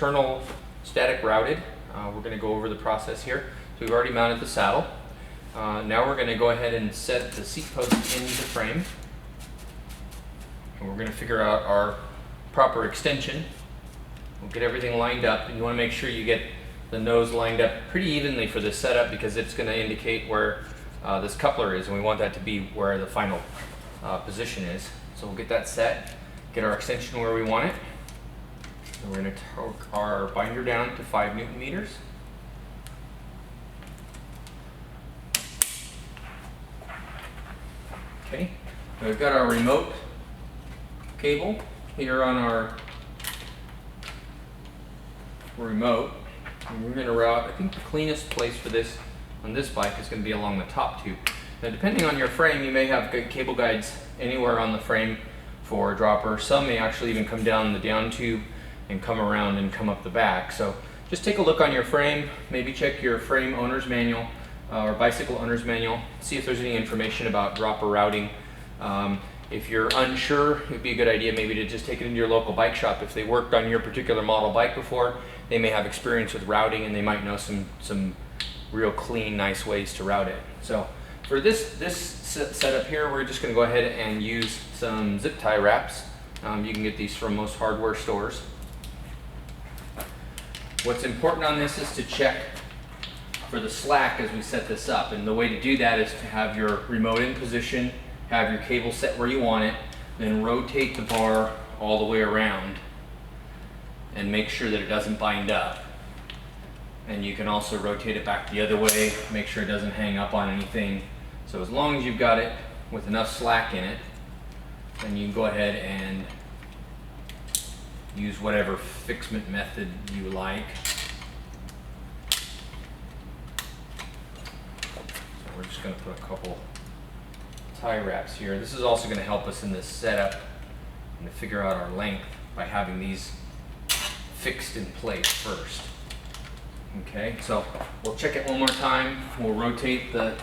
internal static routed. We're going to go over the process here. So we've already mounted the saddle. Now we're going to go ahead and set the seat post into the frame. And we're going to figure out our proper extension. We'll get everything lined up, and you want to make sure you get the nose lined up pretty evenly for this setup because it's going to indicate where this coupler is, and we want that to be where the final position is. So we'll get that set, get our extension where we want it. And we're going to torque our binder down to 5 Newton meters. Okay, now we've got our remote cable here on our remote. And we're going to route, I think the cleanest place for this on this bike is going to be along the top tube. Now depending on your frame, you may have good cable guides anywhere on the frame for a dropper. Some may actually even come down the down tube and come around and come up the back. So just take a look on your frame, maybe check your frame owner's manual or bicycle owner's manual, see if there's any information about dropper routing. If you're unsure, it would be a good idea maybe to just take it into your local bike shop. If they worked on your particular model bike before, they may have experience with routing and they might know some real clean, nice ways to route it. So for this setup here, we're just going to go ahead and use some zip tie wraps. You can get these from most hardware stores. What's important on this is to check for the slack as we set this up, and the way to do that is to have your remote in position, have your cable set where you want it, then rotate the bar all the way around and make sure that it doesn't bind up. And you can also rotate it back the other way, make sure it doesn't hang up on anything. So as long as you've got it with enough slack in it, then you can go ahead and use whatever fixment method you like. So we're just going to put a couple tie wraps here. This is also going to help us in this setup and to figure out our length by having these fixed in place first. Okay, so we'll check it one more time. We'll rotate the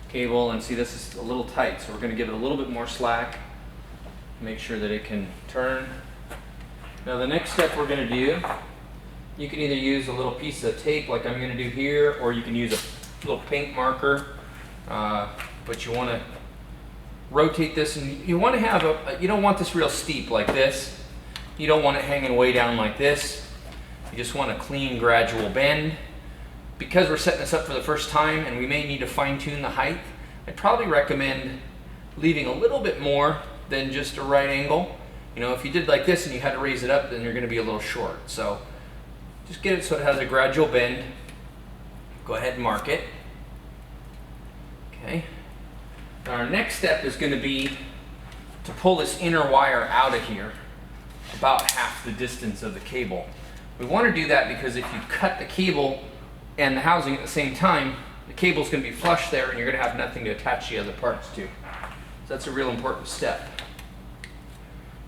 cable and see this is a little tight, so we're going to give it a little bit more slack, make sure that it can turn. Now the next step we're going to do, you can either use a little piece of tape like I'm going to do here, or you can use a little paint marker, but you want to rotate this, and you want to have you don't want this real steep like this. You don't want it hanging way down like this. You just want a clean, gradual bend. Because we're setting this up for the first time and we may need to fine tune the height, I'd probably recommend leaving a little bit more than just a right angle. You know, if you did like this and you had to raise it up, then you're going to be a little short. So just get it so it has a gradual bend. Go ahead and mark it. Okay. Now our next step is going to be to pull this inner wire out of here, about half the distance of the cable. We want to do that because if you cut the cable and the housing at the same time, the cable's going to be flush there and you're going to have nothing to attach the other parts to. So that's a real important step.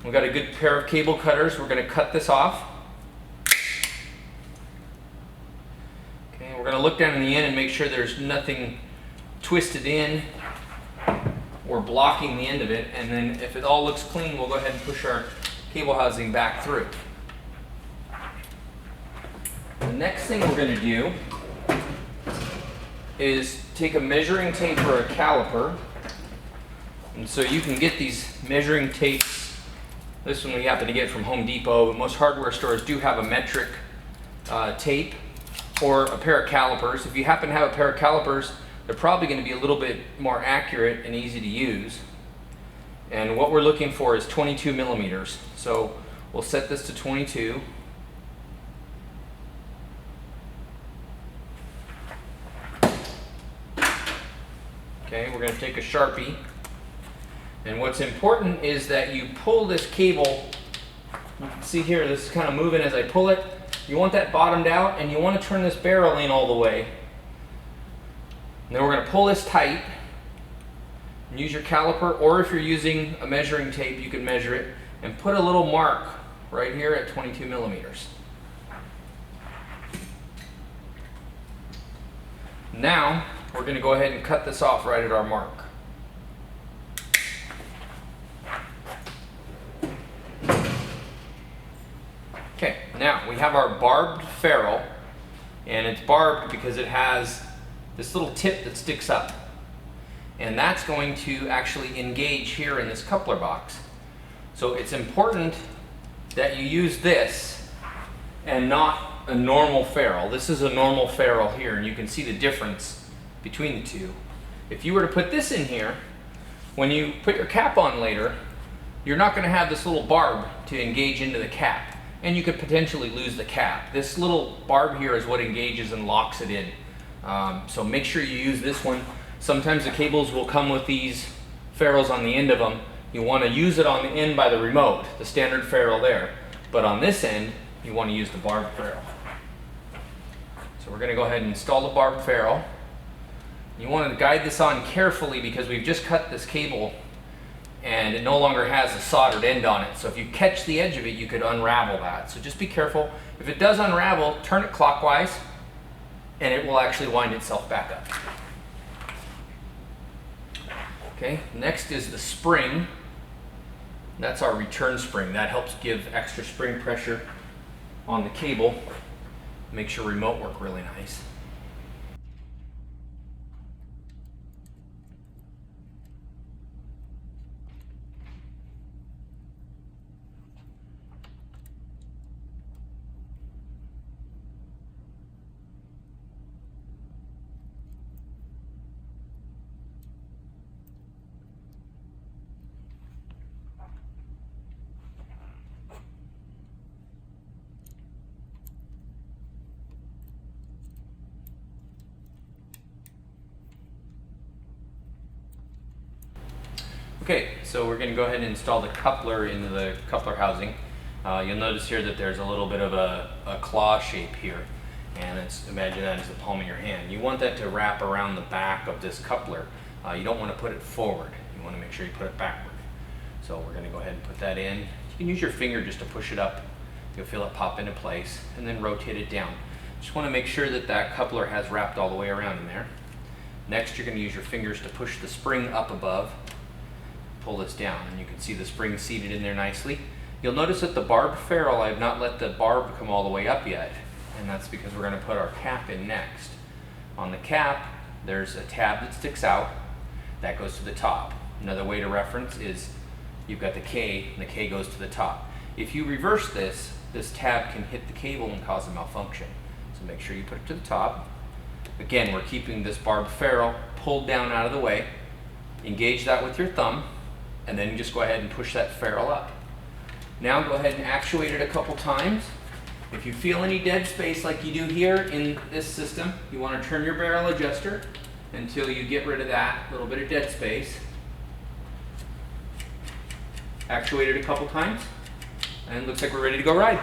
We've got a good pair of cable cutters. We're going to cut this off. Okay, we're going to look down in the end and make sure there's nothing twisted in or blocking the end of it, and then if it all looks clean, we'll go ahead and push our cable housing back through. The next thing we're going to do is take a measuring tape or a caliper. And so you can get these measuring tapes. This one we happen to get from Home Depot, but most hardware stores do have a metric tape or a pair of calipers. If you happen to have a pair of calipers, they're probably going to be a little bit more accurate and easy to use. And what we're looking for is 22 millimeters. So we'll set this to 22. Okay, we're going to take a Sharpie, and what's important is that you pull this cable. You can see here this is kind of moving as I pull it. You want that bottomed out, and you want to turn this barrel in all the way. And then we're going to pull this tight and use your caliper, or if you're using a measuring tape, you can measure it and put a little mark right here at 22 millimeters. Now we're going to go ahead and cut this off right at our mark. Okay, now we have have our barbed ferrule, and it's barbed because it has this little tip that sticks up. And that's going to actually engage here in this coupler box. So it's important that you use this and not a normal ferrule. This is a normal ferrule here, and you can see the difference between the two. If you were to put this in here, when you put your cap on later, you're not going to have this little barb to engage into the cap, and you could potentially lose the cap. This little barb here is what engages and locks it in. So make sure you use this one. Sometimes the cables will come with these ferrules on the end of them. You want to use it on the end by the remote, the standard ferrule there. But on this end, you want to use the barbed ferrule. So we're going to go ahead and install the barbed ferrule. You want to guide this on carefully because we've just cut this cable and it no longer has a soldered end on it. So if you catch the edge of it, you could unravel that. So just be careful. If it does unravel, turn it clockwise and it will actually wind itself back up. Okay, next is the spring. That's our return spring. That helps give extra spring pressure on the cable. Makes your remote work really nice. Okay, so we're going to go ahead and install the coupler into the coupler housing. You'll notice here that there's a little bit of a claw shape here, and imagine that as the palm of your hand. You want that to wrap around the back of this coupler. You don't want to put it forward. You want to make sure you put it backward. So we're going to go ahead and put that in. You can use your finger just to push it up. You'll feel it pop into place, and then rotate it down. Just want to make sure that that coupler has wrapped all the way around in there. Next, you're going to use your fingers to push the spring up above. Pull this down, and you can see the spring seated in there nicely. You'll notice that the barbed ferrule, I have not let the barb come all the way up yet, and that's because we're going to put our cap in next. On the cap, there's a tab that sticks out. That goes to the top. Another way to reference is you've got the K, and the K goes to the top. If you reverse this, this tab can hit the cable and cause a malfunction. So make sure you put it to the top. Again, we're keeping this barbed ferrule pulled down out of the way. Engage that with your thumb, and then just go ahead and push that ferrule up. Now go ahead and actuate it a couple times. If you feel any dead space like you do here in this system, you want to turn your barrel adjuster until you get rid of that little bit of dead space. Actuate it a couple times, and it looks like we're ready to go ride.